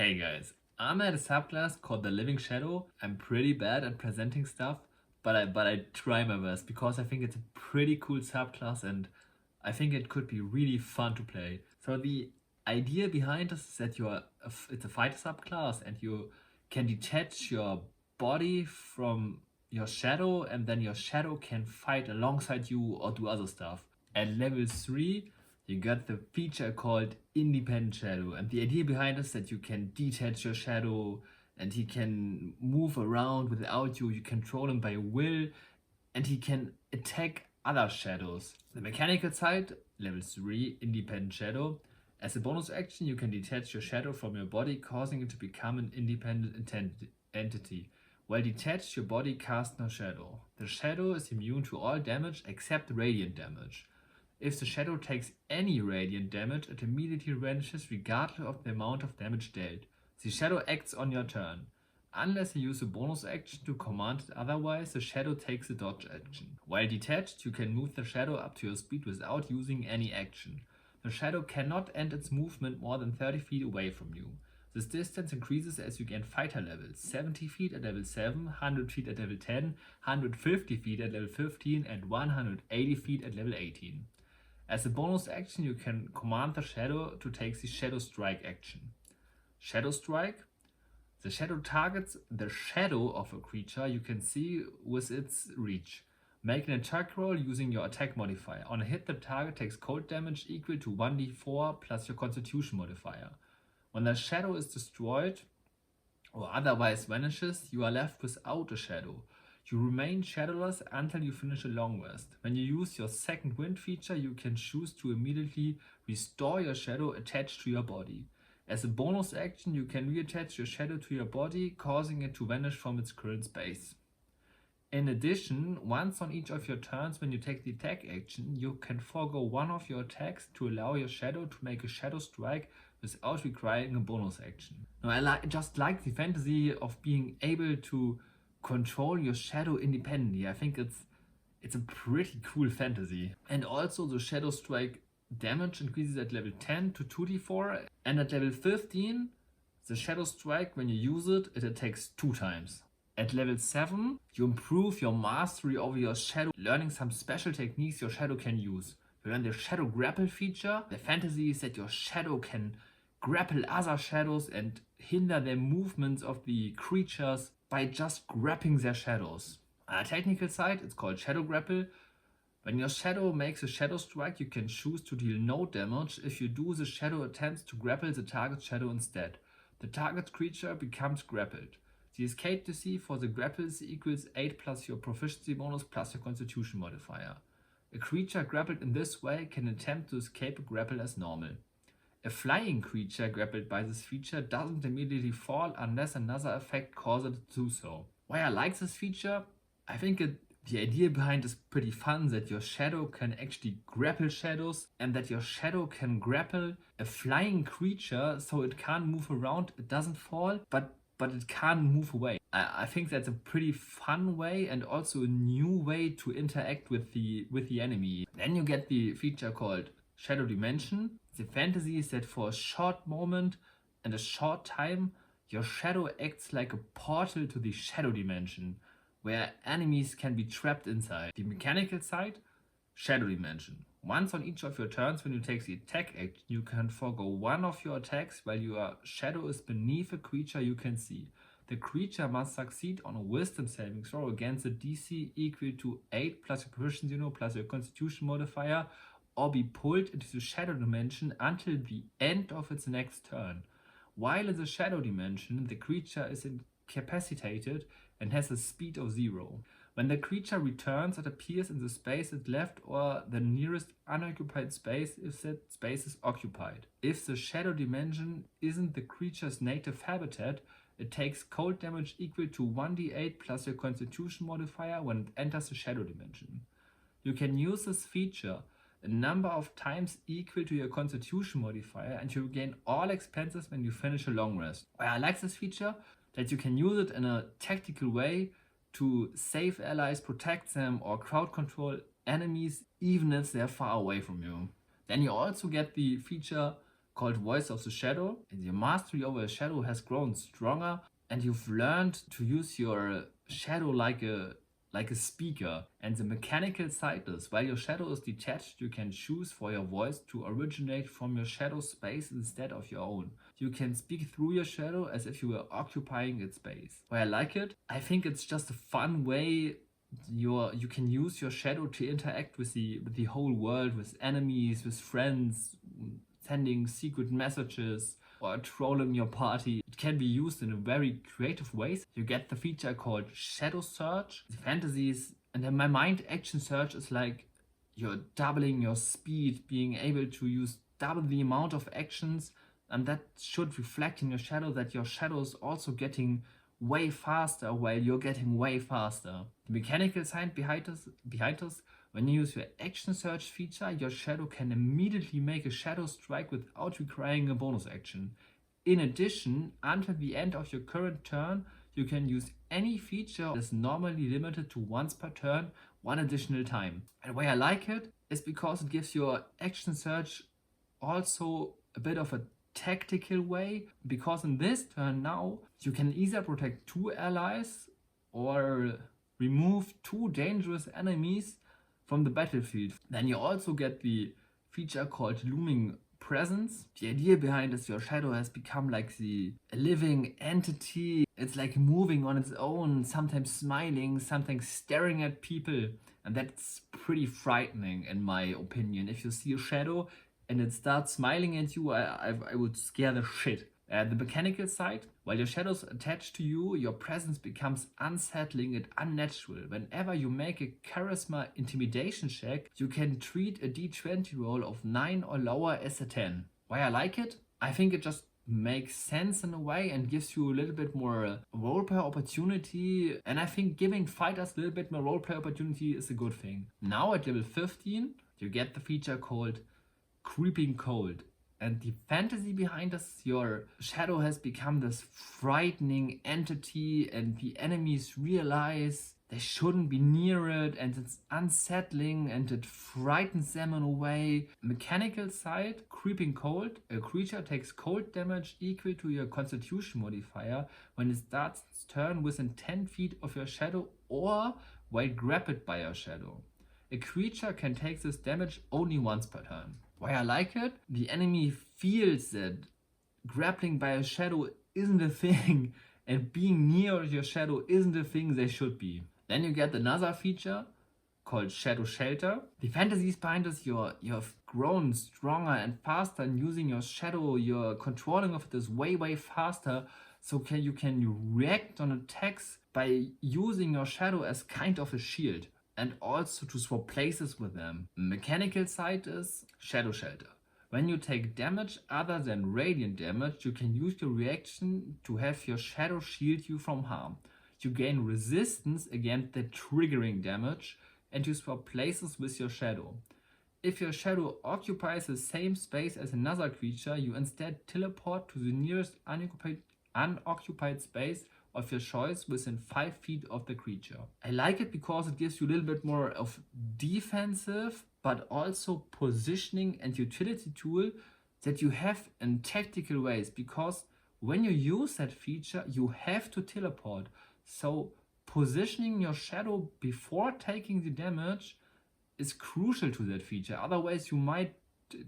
Hey guys, I'm at a subclass called the Living Shadow. I'm pretty bad at presenting stuff, but I try my best because I think it's a pretty cool subclass and I think it could be really fun to play. So the idea behind this is that it's a fighter subclass and you can detach your body from your shadow and then your shadow can fight alongside you or do other stuff. At level 3, you got the feature called Independent Shadow, and the idea behind it is that you can detach your shadow and he can move around without you. You control him by will, and he can attack other shadows. The mechanical side, level 3, Independent Shadow. As a bonus action, you can detach your shadow from your body, causing it to become an independent entity. While detached, your body casts no shadow. The shadow is immune to all damage except radiant damage. If the shadow takes any radiant damage, it immediately vanishes regardless of the amount of damage dealt. The shadow acts on your turn. Unless you use a bonus action to command it otherwise, the shadow takes a dodge action. While detached, you can move the shadow up to your speed without using any action. The shadow cannot end its movement more than 30 feet away from you. This distance increases as you gain fighter levels: 70 feet at level 7, 100 feet at level 10, 150 feet at level 15, and 180 feet at level 18. As a bonus action, you can command the shadow to take the Shadow Strike action. Shadow Strike: the shadow targets the shadow of a creature you can see with its reach. Make an attack roll using your attack modifier. On a hit, the target takes cold damage equal to 1d4 plus your constitution modifier. When the shadow is destroyed or otherwise vanishes, you are left without a shadow. You remain shadowless until you finish a long rest. When you use your second wind feature, you can choose to immediately restore your shadow attached to your body. As a bonus action, you can reattach your shadow to your body, causing it to vanish from its current space. In addition, once on each of your turns when you take the attack action, you can forego one of your attacks to allow your shadow to make a shadow strike without requiring a bonus action. Now, I just like the fantasy of being able to control your shadow independently. I think it's a pretty cool fantasy. And also the Shadow Strike damage increases at level 10 to 2d4, and at level 15, the Shadow Strike, when you use it, it attacks 2 times. At level 7, you improve your mastery over your shadow, learning some special techniques your shadow can use. You learn the Shadow Grapple feature. The fantasy is that your shadow can grapple other shadows and hinder the movements of the creatures by just grappling their shadows. On a technical side, it's called Shadow Grapple. When your shadow makes a Shadow Strike, you can choose to deal no damage. If you do, the shadow attempts to grapple the target shadow instead. The target creature becomes grappled. The escape DC for the grapples equals 8 plus your proficiency bonus plus your constitution modifier. A creature grappled in this way can attempt to escape a grapple as normal. A flying creature grappled by this feature doesn't immediately fall unless another effect causes it to do so. Why I like this feature? I think the idea behind is pretty fun, that your shadow can actually grapple shadows and that your shadow can grapple a flying creature so it can't move around, it doesn't fall, but it can't move away. I think that's a pretty fun way and also a new way to interact with the enemy. Then you get the feature called Shadow Dimension. The fantasy is that for a short moment and a short time, your shadow acts like a portal to the Shadow Dimension, where enemies can be trapped inside. The mechanical side, Shadow Dimension. Once on each of your turns when you take the attack action, you can forego one of your attacks while your shadow is beneath a creature you can see. The creature must succeed on a wisdom saving throw against a DC equal to 8 plus your proficiency plus your constitution modifier, or be pulled into the Shadow Dimension until the end of its next turn. While in the Shadow Dimension, the creature is incapacitated and has a speed of 0. When the creature returns, it appears in the space it left or the nearest unoccupied space if that space is occupied. If the Shadow Dimension isn't the creature's native habitat, it takes cold damage equal to 1d8 plus your constitution modifier when it enters the Shadow Dimension. You can use this feature a number of times equal to your constitution modifier and you gain all expenses when you finish a long rest. Why I like this feature? That you can use it in a tactical way to save allies, protect them, or crowd control enemies even if they're far away from you. Then you also get the feature called Voice of the Shadow, and your mastery over a shadow has grown stronger, and you've learned to use your shadow like a speaker. And the mechanical side is, while your shadow is detached, you can choose for your voice to originate from your shadow space instead of your own. You can speak through your shadow as if you were occupying its space. Why I like it? I think it's just a fun way you can use your shadow to interact with the whole world, with enemies, with friends, sending secret messages or trolling your party. It can be used in a very creative ways. You get the feature called Shadow Search. The fantasies, and in my mind, Action Search is like you're doubling your speed, being able to use double the amount of actions, and that should reflect in your shadow that your shadow is also getting way faster while you're getting way faster. The mechanical side behind us, when you use your action search feature, your shadow can immediately make a shadow strike without requiring a bonus action. In addition, until the end of your current turn, you can use any feature that is normally limited to once per turn, one additional time. And why I like it is because it gives your action search also a bit of a tactical way, because in this turn now you can either protect 2 allies or remove 2 dangerous enemies from the battlefield. Then you also get the feature called Looming Presence. The idea behind this, your shadow has become like a living entity. It's like moving on its own, sometimes smiling, sometimes staring at people, and that's pretty frightening in my opinion. If you see a shadow and it starts smiling at you, I would scare the shit. The mechanical side, while your shadow's attached to you, your presence becomes unsettling and unnatural. Whenever you make a charisma intimidation check, you can treat a d20 roll of 9 or lower as a 10. Why I like it? I think it just makes sense in a way and gives you a little bit more roleplay opportunity, and I think giving fighters a little bit more roleplay opportunity is a good thing. Now at level 15, you get the feature called Creeping Cold. And the fantasy behind this, your shadow has become this frightening entity, and the enemies realize they shouldn't be near it, and it's unsettling and it frightens them in a way. Mechanical side, Creeping Cold. A creature takes cold damage equal to your constitution modifier when it starts its turn within 10 feet of your shadow or while grappled by your shadow. A creature can take this damage only once per turn. Why I like it? The enemy feels that grappling by a shadow isn't a thing and being near your shadow isn't a thing they should be. Then you get another feature called Shadow Shelter. The fantasies behind this, you have grown stronger and faster, and using your shadow, your controlling of it is way faster, so you can react on attacks by using your shadow as kind of a shield, and also to swap places with them. Mechanical side is Shadow Shelter. When you take damage other than radiant damage, you can use your reaction to have your shadow shield you from harm. You gain resistance against the triggering damage, and you swap places with your shadow. If your shadow occupies the same space as another creature, you instead teleport to the nearest unoccupied space of your choice within 5 feet of the creature. I like it because it gives you a little bit more of defensive but also positioning and utility tool that you have in tactical ways, because when you use that feature you have to teleport. So positioning your shadow before taking the damage is crucial to that feature. Otherwise you might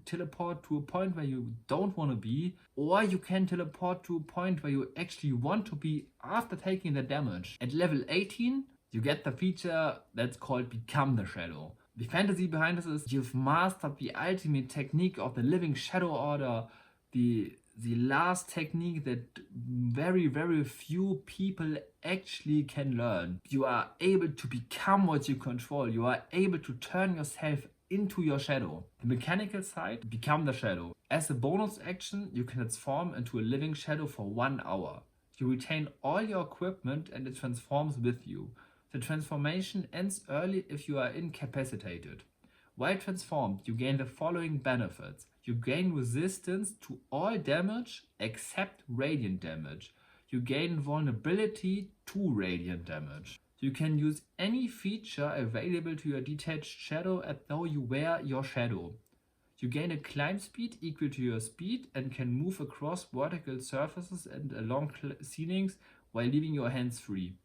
teleport to a point where you don't want to be, or you can teleport to a point where you actually want to be after taking the damage. At level 18, you get the feature that's called Become the Shadow. The fantasy behind this is you've mastered the ultimate technique of the Living Shadow Order, the last technique that very few people actually can learn. You are able to become what you control. You are able to turn yourself into your shadow. The mechanical side, Become the Shadow. As a bonus action, you can transform into a living shadow for 1 hour. You retain all your equipment and it transforms with you. The transformation ends early if you are incapacitated. While transformed, you gain the following benefits. You gain resistance to all damage except radiant damage. You gain vulnerability to radiant damage. You can use any feature available to your detached shadow as though you were your shadow. You gain a climb speed equal to your speed and can move across vertical surfaces and along ceilings while leaving your hands free.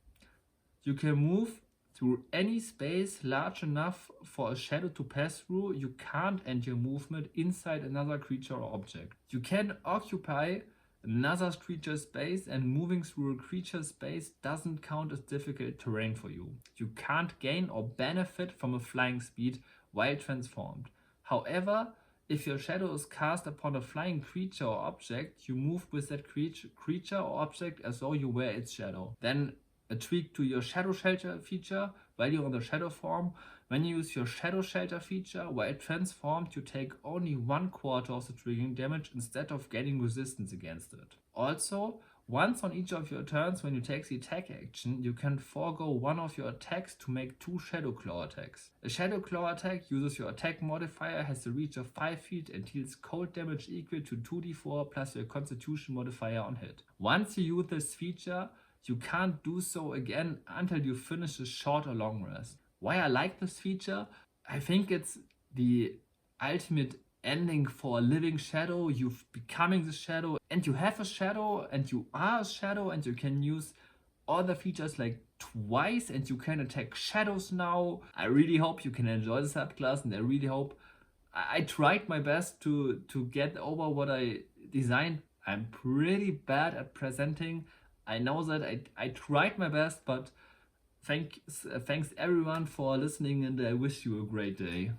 You can move through any space large enough for a shadow to pass through. You can't end your movement inside another creature or object. You can occupy another creature's space, and moving through a creature's space doesn't count as difficult terrain for you. You can't gain or benefit from a flying speed while transformed. However, if your shadow is cast upon a flying creature or object, you move with that creature or object as though you were its shadow. Then a tweak to your Shadow Shelter feature while you're in the shadow form. When you use your Shadow Shelter feature while transformed, you take only 1/4 of the triggering damage instead of getting resistance against it. Also, once on each of your turns when you take the attack action, you can forego one of your attacks to make 2 Shadow Claw attacks. A Shadow Claw attack uses your attack modifier, has a reach of 5 feet and deals cold damage equal to 2d4 plus your constitution modifier on hit. Once you use this feature, you can't do so again until you finish a short or long rest. Why I like this feature? I think it's the ultimate ending for a living shadow. You're becoming the shadow and you have a shadow and you are a shadow and you can use all the features like twice and you can attack shadows now. I really hope you can enjoy the subclass, and I really hope I tried my best to get over what I designed. I'm pretty bad at presenting. I know that I tried my best, but thanks everyone for listening, and I wish you a great day.